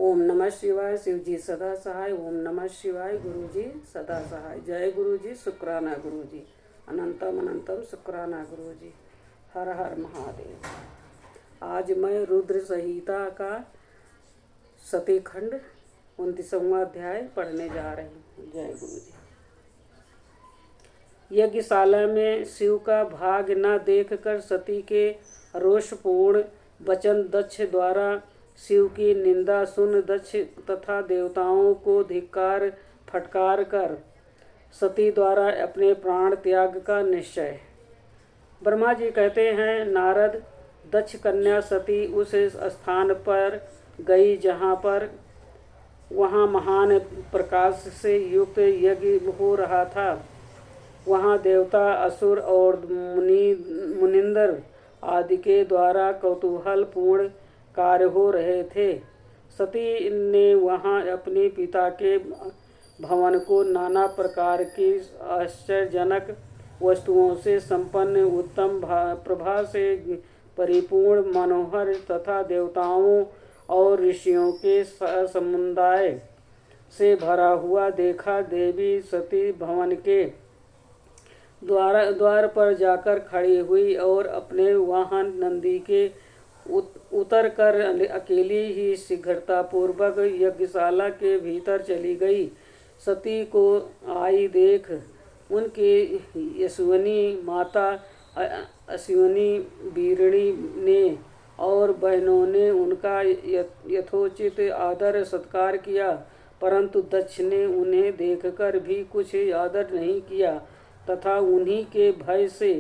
ओम नमः शिवाय। शिव जी सदा सहाय। ओम नमः शिवाय। गुरु जी सदा सहाय। जय गुरु जी। शुक्राना गुरु जी। अनंतम अनंतम शुक्राना गुरु जी। हर हर महादेव। आज मैं रुद्र संहिता का सतीखंड 29वां अध्याय पढ़ने जा रही हूँ। जय गुरु जी। यज्ञशाला में शिव का भाग न देखकर सती के रोषपूर्ण वचन दक्ष द्वारा शिव की निंदा सुन दक्ष तथा देवताओं को धिक्कार फटकार कर सती द्वारा अपने प्राण त्याग का निश्चय। ब्रह्मा जी कहते हैं, नारद, दक्ष कन्या सती उस स्थान पर गई जहाँ पर वहाँ महान प्रकाश से युक्त यज्ञ हो रहा था। वहाँ देवता, असुर और मुनिंदर आदि के द्वारा कौतूहल पूर्ण कार्य हो रहे थे। सती ने वहाँ अपने पिता के भवन को नाना प्रकार की आश्चर्यजनक वस्तुओं से संपन्न, उत्तम प्रभा से परिपूर्ण, मनोहर तथा देवताओं और ऋषियों के समुदाय से भरा हुआ देखा। देवी सती भवन के द्वार पर जाकर खड़ी हुई और अपने वाहन नंदी के उतर कर अकेली ही शीघ्रतापूर्वक यज्ञशाला के भीतर चली गई। सती को आई देख उनकी यशस्विनी माता अश्विनी वीरणी ने और बहनों ने उनका यथोचित आदर सत्कार किया, परंतु दक्ष ने उन्हें देखकर भी कुछ आदर नहीं किया तथा उन्हीं के भय से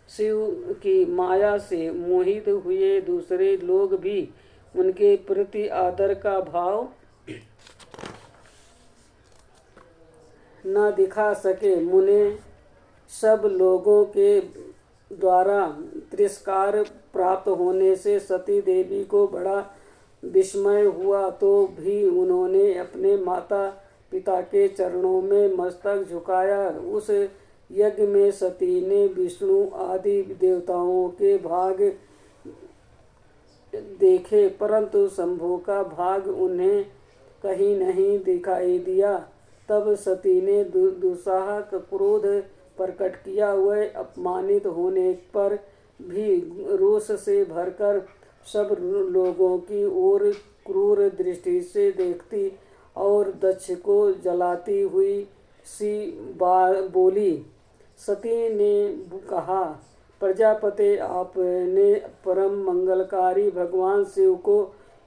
शिव की माया से मोहित हुए दूसरे लोग भी उनके प्रति आदर का भाव न दिखा सके। मुने सब लोगों के द्वारा तिरस्कार प्राप्त होने से सती देवी को बड़ा विस्मय हुआ, तो भी उन्होंने अपने माता पिता के चरणों में मस्तक झुकाया। उस यज्ञ में सती ने विष्णु आदि देवताओं के भाग देखे, परंतु शंभु का भाग उन्हें कहीं नहीं दिखाई दिया। तब सती ने दुस्साह क्रोध प्रकट किया। वह अपमानित होने पर भी रोष से भरकर सब लोगों की ओर क्रूर दृष्टि से देखती और दक्ष को जलाती हुई सी बोली। सती ने कहा, प्रजापति, आपने परम मंगलकारी भगवान शिव को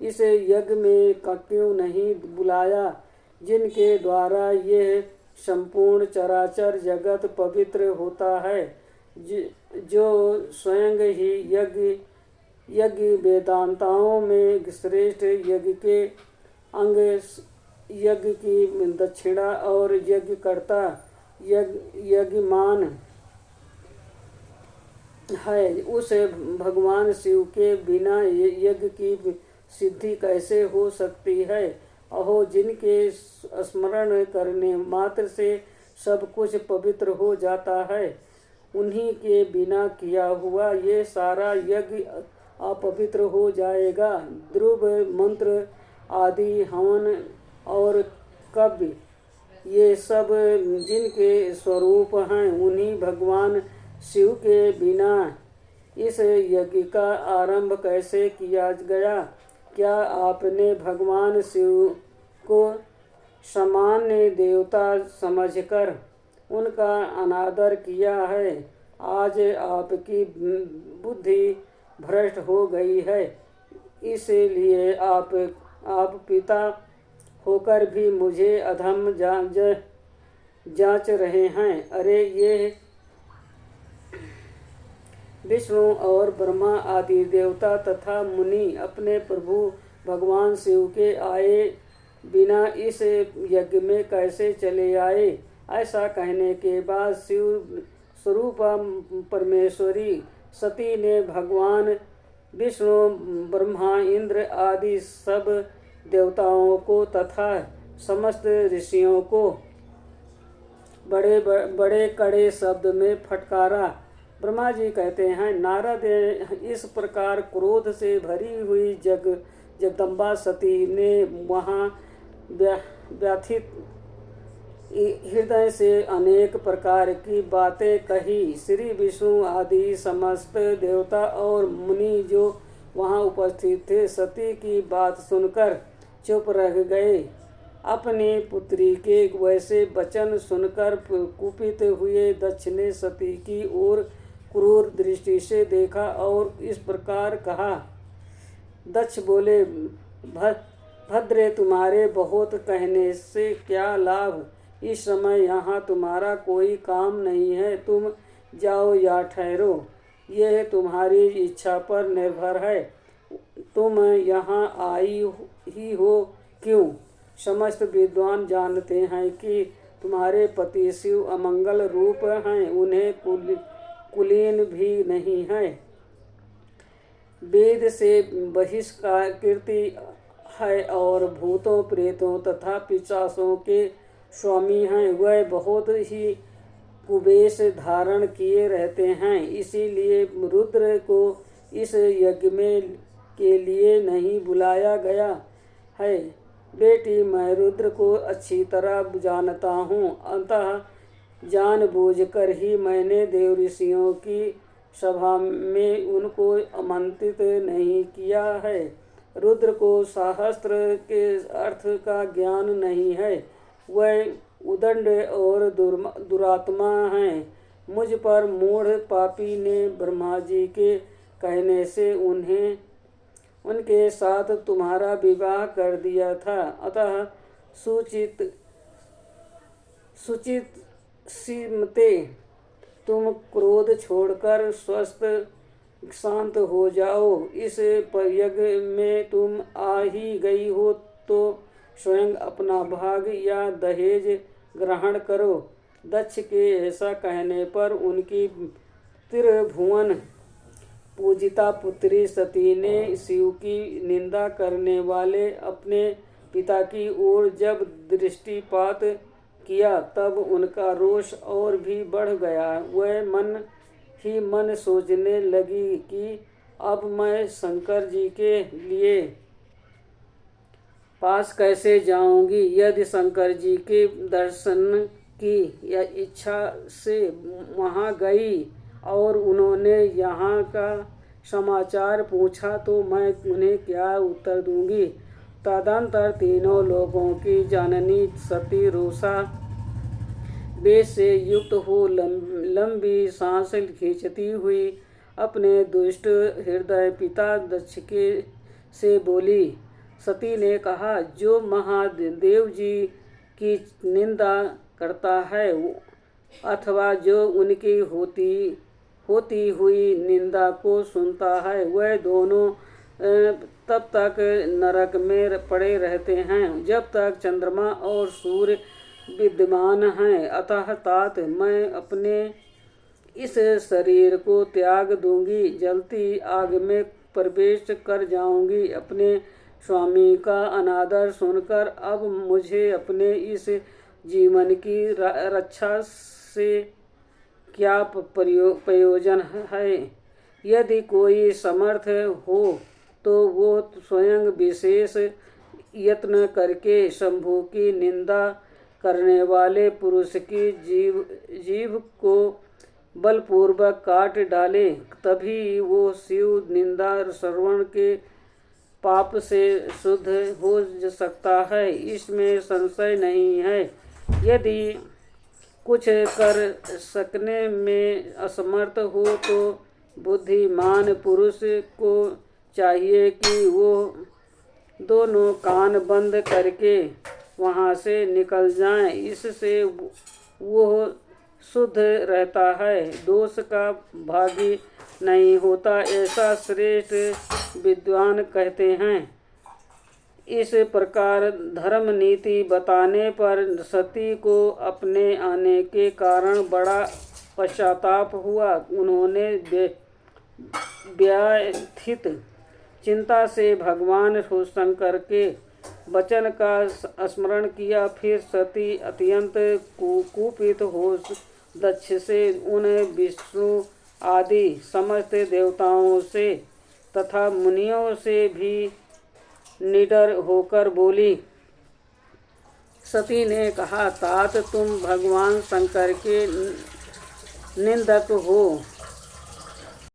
इस यज्ञ में क्यों नहीं बुलाया, जिनके द्वारा यह संपूर्ण चराचर जगत पवित्र होता है, जो स्वयं ही यज्ञ वेदांताओं में श्रेष्ठ यज्ञ के अंग, यज्ञ की दक्षिणा और यज्ञकर्ता यज्ञमान है। उस भगवान शिव के बिना यज्ञ की सिद्धि कैसे हो सकती है। अहो, जिनके स्मरण करने मात्र से सब कुछ पवित्र हो जाता है, उन्हीं के बिना किया हुआ ये सारा यज्ञ अपवित्र हो जाएगा। ध्रुव मंत्र आदि हवन और कव्य ये सब जिनके स्वरूप हैं, उन्हीं भगवान शिव के बिना इस यज्ञ का आरंभ कैसे किया गया। क्या आपने भगवान शिव को सामान्य देवता समझकर उनका अनादर किया है। आज आपकी बुद्धि भ्रष्ट हो गई है, इसलिए आप पिता होकर भी मुझे अधम जांच रहे हैं। अरे, ये विष्णु और ब्रह्मा आदि देवता तथा मुनि अपने प्रभु भगवान शिव के आए बिना इस यज्ञ में कैसे चले आए। ऐसा कहने के बाद शिव स्वरूप परमेश्वरी सती ने भगवान विष्णु, ब्रह्मा, इंद्र आदि सब देवताओं को तथा समस्त ऋषियों को बड़े कड़े शब्द में फटकारा। ब्रह्मा जी कहते हैं, नारद, इस प्रकार क्रोध से भरी हुई जगदम्बा सती ने वहाँ व्यथित हृदय से अनेक प्रकार की बातें कही। श्री विष्णु आदि समस्त देवता और मुनि जो वहाँ उपस्थित थे सती की बात सुनकर चुप रह गए। अपनी पुत्री के वैसे वचन सुनकर कुपित हुए दक्ष ने सती की ओर क्रूर दृष्टि से देखा और इस प्रकार कहा। दक्ष बोले, भद्रे, तुम्हारे बहुत कहने से क्या लाभ। इस समय यहाँ तुम्हारा कोई काम नहीं है, तुम जाओ या ठहरो, यह तुम्हारी इच्छा पर निर्भर है। तुम यहाँ आई ही हो क्यों? समस्त विद्वान जानते हैं कि तुम्हारे पति शिव अमंगल रूप हैं, उन्हें कुलीन भी नहीं है, वेद से बहिष्कृति है और भूतों प्रेतों तथा पिशाचों के स्वामी हैं। वह बहुत ही कुबेश धारण किए रहते हैं, इसीलिए रुद्र को इस यज्ञ में के लिए नहीं बुलाया गया है। बेटी, मैं रुद्र को अच्छी तरह जानता हूँ, अतः जानबूझकर ही मैंने देव ऋषियों की सभा में उनको आमंत्रित नहीं किया है। रुद्र को शास्त्र के अर्थ का ज्ञान नहीं है, वह उदंड और दुरात्मा हैं। मुझ पर मूढ़ पापी ने ब्रह्मा जी के कहने से उनके साथ तुम्हारा विवाह कर दिया था, अतः सुचित सीमते तुम क्रोध छोड़कर स्वस्थ शांत हो जाओ। इस यज्ञ में तुम आ ही गई हो तो स्वयं अपना भाग या दहेज ग्रहण करो। दक्ष के ऐसा कहने पर उनकी त्रिभुवन पूजिता पुत्री सती ने शिव की निंदा करने वाले अपने पिता की ओर जब दृष्टिपात किया तब उनका रोष और भी बढ़ गया। वह मन ही मन सोचने लगी कि अब मैं शंकर जी के लिए पास कैसे जाऊंगी। यदि शंकर जी के दर्शन की या इच्छा से वहाँ गई और उन्होंने यहाँ का समाचार पूछा तो मैं उन्हें क्या उत्तर दूंगी। तदंतर तीनों लोगों की जननी सती रोषा वेश से युक्त हो लंबी सांस खींचती हुई अपने दुष्ट हृदय पिता दक्ष के से बोली। सती ने कहा, जो महादेव जी की निंदा करता है अथवा जो उनकी होती हुई निंदा को सुनता है, वह दोनों तब तक नरक में पड़े रहते हैं जब तक चंद्रमा और सूर्य विद्यमान हैं। अतः तात मैं अपने इस शरीर को त्याग दूंगी, जलती आग में प्रवेश कर जाऊंगी। अपने स्वामी का अनादर सुनकर अब मुझे अपने इस जीवन की रक्षा से क्या प्रयोजन है। यदि कोई समर्थ हो तो वो स्वयं विशेष यत्न करके शंभु की निंदा करने वाले पुरुष की जीभ को बलपूर्वक काट डाले, तभी वो शिव निंदा श्रवण के पाप से शुद्ध हो सकता है, इसमें संशय नहीं है। यदि कुछ कर सकने में असमर्थ हो तो बुद्धिमान पुरुष को चाहिए कि वो दोनों कान बंद करके वहाँ से निकल जाएं, इससे वो शुद्ध रहता है, दोष का भागी नहीं होता, ऐसा श्रेष्ठ विद्वान कहते हैं। इस प्रकार धर्म नीति बताने पर सती को अपने आने के कारण बड़ा पश्चाताप हुआ। उन्होंने व्यथित चिंता से भगवान शंकर के वचन का स्मरण किया। फिर सती अत्यंत कुपित हो दक्ष से उन विष्णु आदि समस्त देवताओं से तथा मुनियों से भी निडर होकर बोली। सती ने कहा, तात तुम भगवान शंकर के निंदक हो।